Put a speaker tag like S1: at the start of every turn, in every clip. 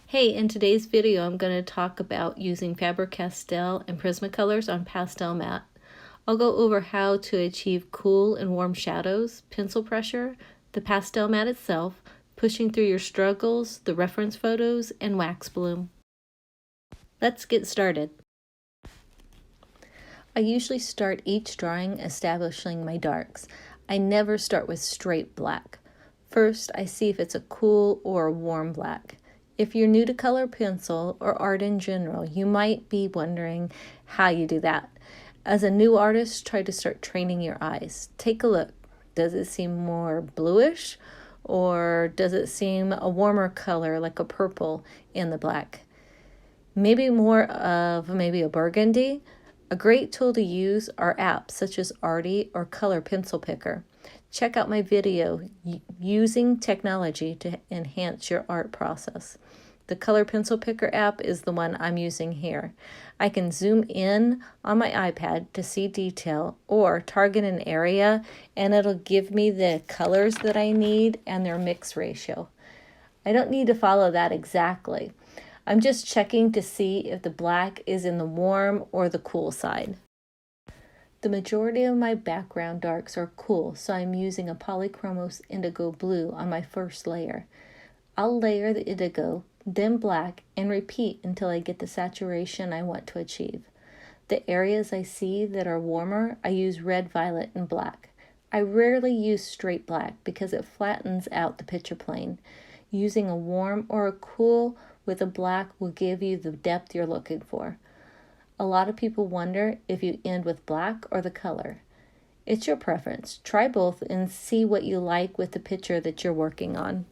S1: Hey, in today's video I'm going to talk about using Faber Castell and Prismacolors on Pastelmat. I'll go over how to achieve cool and warm shadows, pencil pressure, the Pastelmat itself, pushing through your struggles, the reference photos, and wax bloom. Let's get started. I usually start each drawing establishing my darks. I never start with straight black. First, I see if it's a cool or a warm black. If you're new to color pencil or art in general, you might be wondering how you do that. As a new artist, try to start training your eyes. Take a look. Does it seem more bluish, or does it seem a warmer color like a purple in the black? Maybe more of a burgundy. A great tool to use are apps such as Arty or Color Pencil Picker. Check out my video, Using Technology to Enhance Your Art Process. The Color Pencil Picker app is the one I'm using here. I can zoom in on my iPad to see detail or target an area, and it'll give me the colors that I need and their mix ratio. I don't need to follow that exactly. I'm just checking to see if the black is in the warm or the cool side. The majority of my background darks are cool, so I'm using a Polychromos indigo blue on my first layer. I'll layer the indigo, then black, and repeat until I get the saturation I want to achieve. The areas I see that are warmer, I use red, violet, and black. I rarely use straight black because it flattens out the picture plane. Using a warm or a cool with a black will give you the depth you're looking for. A lot of people wonder if you end with black or the color. It's your preference. Try both and see what you like with the picture that you're working on.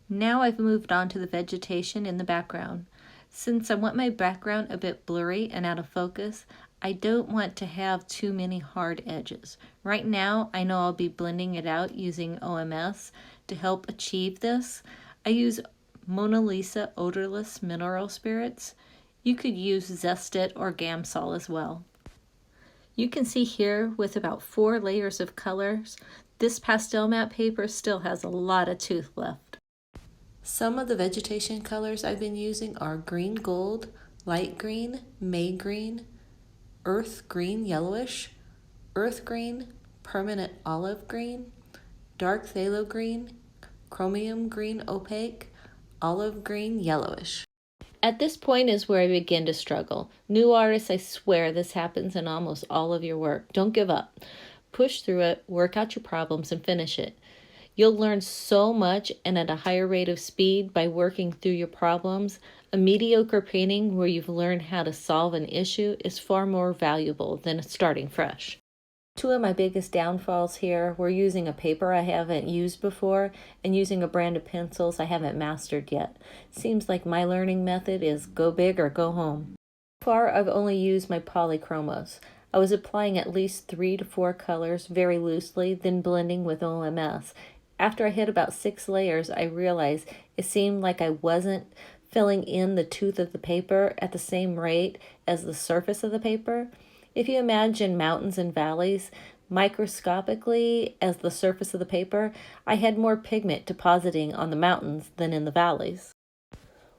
S1: Now I've moved on to the vegetation in the background. Since I want my background a bit blurry and out of focus, I don't want to have too many hard edges. Right now, I know I'll be blending it out using OMS. To help achieve this, I use Mona Lisa odorless mineral spirits. You could use Zest-It or Gamsol as well. You can see here with about 4 layers of colors, this Pastelmat paper still has a lot of tooth left. Some of the vegetation colors I've been using are green gold, light green, May green, earth green yellowish, earth green, permanent olive green, dark phthalo green, chromium green opaque, olive green yellowish. At this point is where I begin to struggle. New artists, I swear this happens in almost all of your work. Don't give up. Push through it, work out your problems, and finish it. You'll learn so much and at a higher rate of speed by working through your problems. A mediocre painting where you've learned how to solve an issue is far more valuable than starting fresh. Two of my biggest downfalls here were using a paper I haven't used before and using a brand of pencils I haven't mastered yet. Seems like my learning method is go big or go home. So far, I've only used my Polychromos. I was applying at least 3 to 4 colors very loosely, then blending with OMS. After I hit about 6 layers, I realized it seemed like I wasn't filling in the tooth of the paper at the same rate as the surface of the paper. If you imagine mountains and valleys microscopically as the surface of the paper, I had more pigment depositing on the mountains than in the valleys.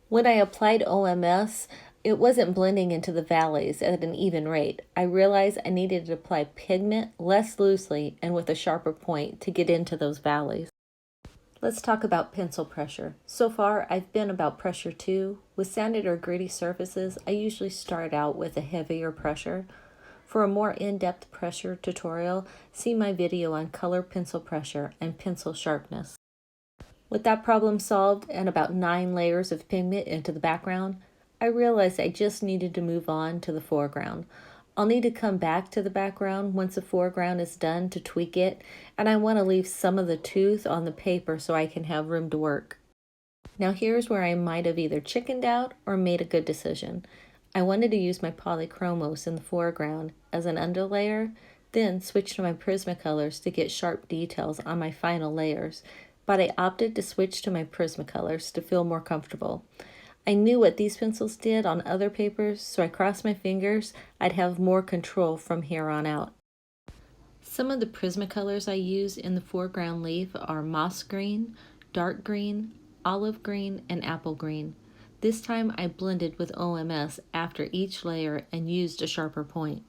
S1: When I applied OMS, it wasn't blending into the valleys at an even rate. I realized I needed to apply pigment less loosely and with a sharper point to get into those valleys. Let's talk about pencil pressure. So far, I've been about pressure 2. With sanded or gritty surfaces, I usually start out with a heavier pressure. For a more in-depth pressure tutorial, see my video on color pencil pressure and pencil sharpness. With that problem solved and about 9 layers of pigment into the background, I realized I just needed to move on to the foreground. I'll need to come back to the background once the foreground is done to tweak it, and I want to leave some of the tooth on the paper so I can have room to work. Now here's where I might have either chickened out or made a good decision. I wanted to use my Polychromos in the foreground as an underlayer, then switch to my Prismacolors to get sharp details on my final layers, but I opted to switch to my Prismacolors to feel more comfortable. I knew what these pencils did on other papers, so I crossed my fingers I'd have more control from here on out. Some of the Prismacolors I use in the foreground leaf are moss green, dark green, olive green, and apple green. This time I blended with OMS after each layer and used a sharper point.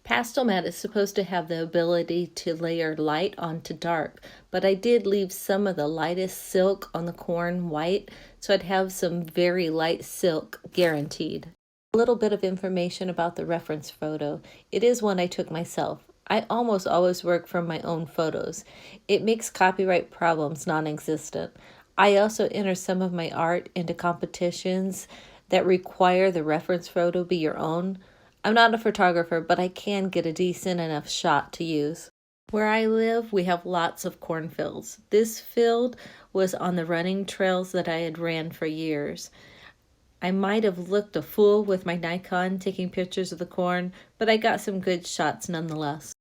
S1: Pastelmat is supposed to have the ability to layer light onto dark, but I did leave some of the lightest silk on the corn white, so I'd have some very light silk guaranteed. A little bit of information about the reference photo. It is one I took myself. I almost always work from my own photos. It makes copyright problems non-existent. I also enter some of my art into competitions that require the reference photo be your own. I'm not a photographer, but I can get a decent enough shot to use. Where I live, we have lots of cornfields. This field was on the running trails that I had ran for years. I might have looked a fool with my Nikon taking pictures of the corn, but I got some good shots nonetheless.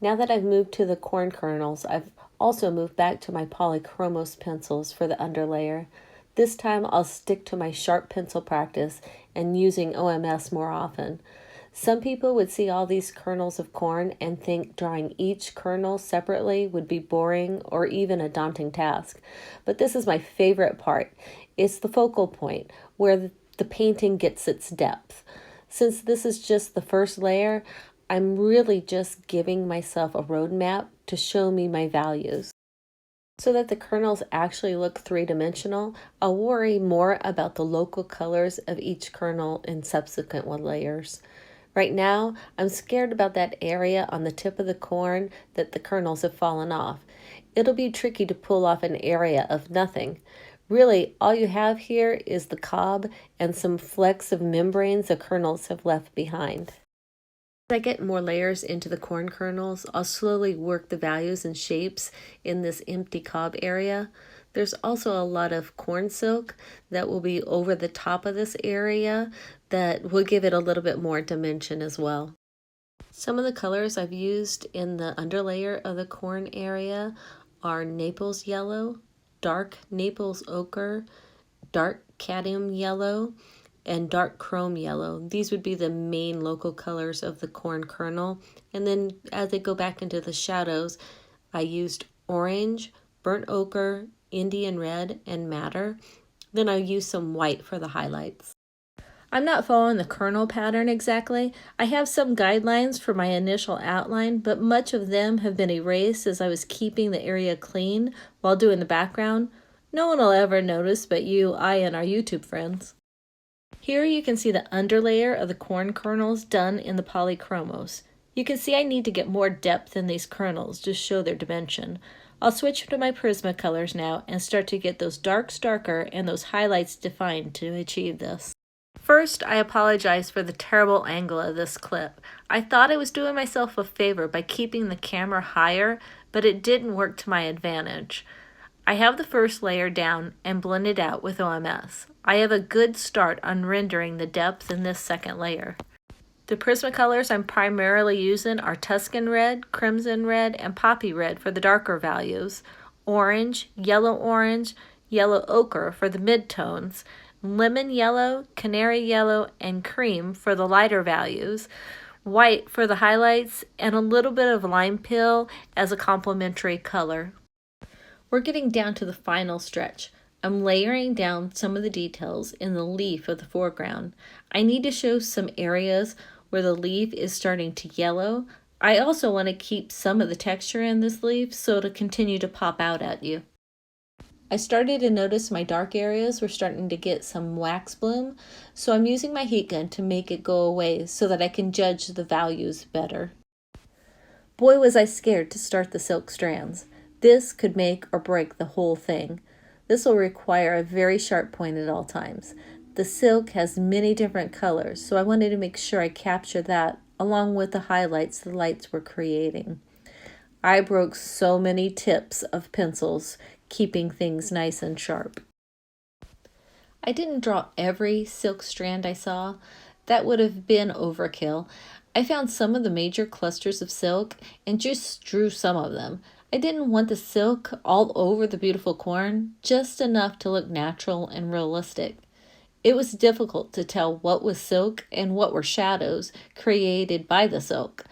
S1: Now that I've moved to the corn kernels, I've also moved back to my Polychromos pencils for the underlayer. This time I'll stick to my sharp pencil practice and using OMS more often. Some people would see all these kernels of corn and think drawing each kernel separately would be boring or even a daunting task. But this is my favorite part. It's the focal point where the painting gets its depth. Since this is just the first layer, I'm really just giving myself a roadmap to show me my values. So that the kernels actually look three-dimensional, I'll worry more about the local colors of each kernel in subsequent layers. Right now, I'm scared about that area on the tip of the corn that the kernels have fallen off. It'll be tricky to pull off an area of nothing. Really, all you have here is the cob and some flecks of membranes the kernels have left behind. As I get more layers into the corn kernels, I'll slowly work the values and shapes in this empty cob area. There's also a lot of corn silk that will be over the top of this area that will give it a little bit more dimension as well. Some of the colors I've used in the underlayer of the corn area are Naples Yellow, dark Naples Ochre, dark Cadmium Yellow, and dark Chrome Yellow. These would be the main local colors of the corn kernel. And then as I go back into the shadows, I used orange, burnt ochre, Indian red, and madder. Then I used some white for the highlights. I'm not following the kernel pattern exactly. I have some guidelines for my initial outline, but much of them have been erased as I was keeping the area clean while doing the background. No one will ever notice but you, I, and our YouTube friends. Here you can see the underlayer of the corn kernels done in the Polychromos. You can see I need to get more depth in these kernels to show their dimension. I'll switch to my Prismacolors now and start to get those darks darker and those highlights defined to achieve this. First, I apologize for the terrible angle of this clip. I thought I was doing myself a favor by keeping the camera higher, but it didn't work to my advantage. I have the first layer down and blended out with OMS. I have a good start on rendering the depth in this second layer. The Prismacolors I'm primarily using are Tuscan Red, Crimson Red, and Poppy Red for the darker values, orange, yellow ochre for the midtones, lemon yellow, canary yellow, and cream for the lighter values, white for the highlights, and a little bit of lime peel as a complementary color. We're getting down to the final stretch. I'm layering down some of the details in the leaf of the foreground. I need to show some areas where the leaf is starting to yellow. I also want to keep some of the texture in this leaf so it'll continue to pop out at you. I started to notice my dark areas were starting to get some wax bloom, so I'm using my heat gun to make it go away so that I can judge the values better. Boy, was I scared to start the silk strands. This could make or break the whole thing. This will require a very sharp point at all times. The silk has many different colors, so I wanted to make sure I capture that along with the highlights the lights were creating. I broke so many tips of pencils, keeping things nice and sharp. I didn't draw every silk strand I saw. That would have been overkill. I found some of the major clusters of silk and just drew some of them. I didn't want the silk all over the beautiful corn, just enough to look natural and realistic. It was difficult to tell what was silk and what were shadows created by the silk.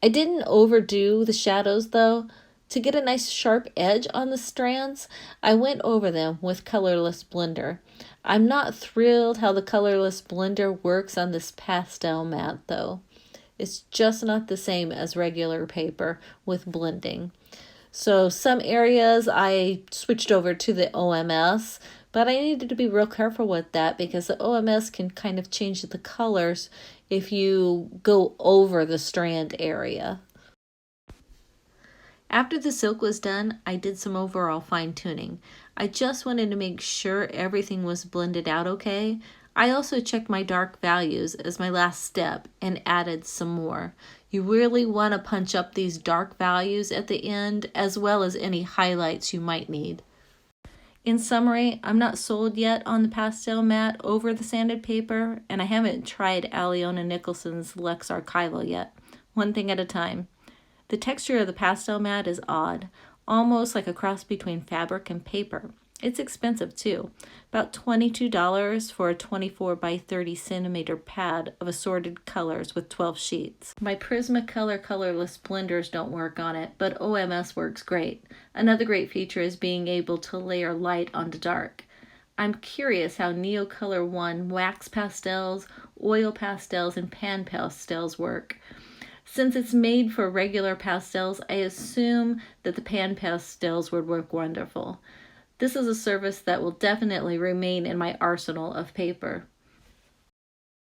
S1: I didn't overdo the shadows though. To get a nice sharp edge on the strands, I went over them with colorless blender. I'm not thrilled how the colorless blender works on this pastel mat though. It's just not the same as regular paper with blending. So some areas I switched over to the OMS, but I needed to be real careful with that because the OMS can kind of change the colors if you go over the strand area. After the silk was done, I did some overall fine tuning. I just wanted to make sure everything was blended out okay. I also checked my dark values as my last step and added some more. You really want to punch up these dark values at the end as well as any highlights you might need. In summary, I'm not sold yet on the pastel mat over the sanded paper, and I haven't tried Aliona Nicholson's Lex Archival yet. One thing at a time. The texture of the pastel mat is odd, almost like a cross between fabric and paper. It's expensive too, about $22 for a 24 by 30 centimeter pad of assorted colors with 12 sheets. My Prismacolor colorless blenders don't work on it, but OMS works great. Another great feature is being able to layer light onto dark. I'm curious how Neocolor One wax pastels, oil pastels, and pan pastels work. Since it's made for regular pastels, I assume that the pan pastels would work wonderful. This is a service that will definitely remain in my arsenal of paper.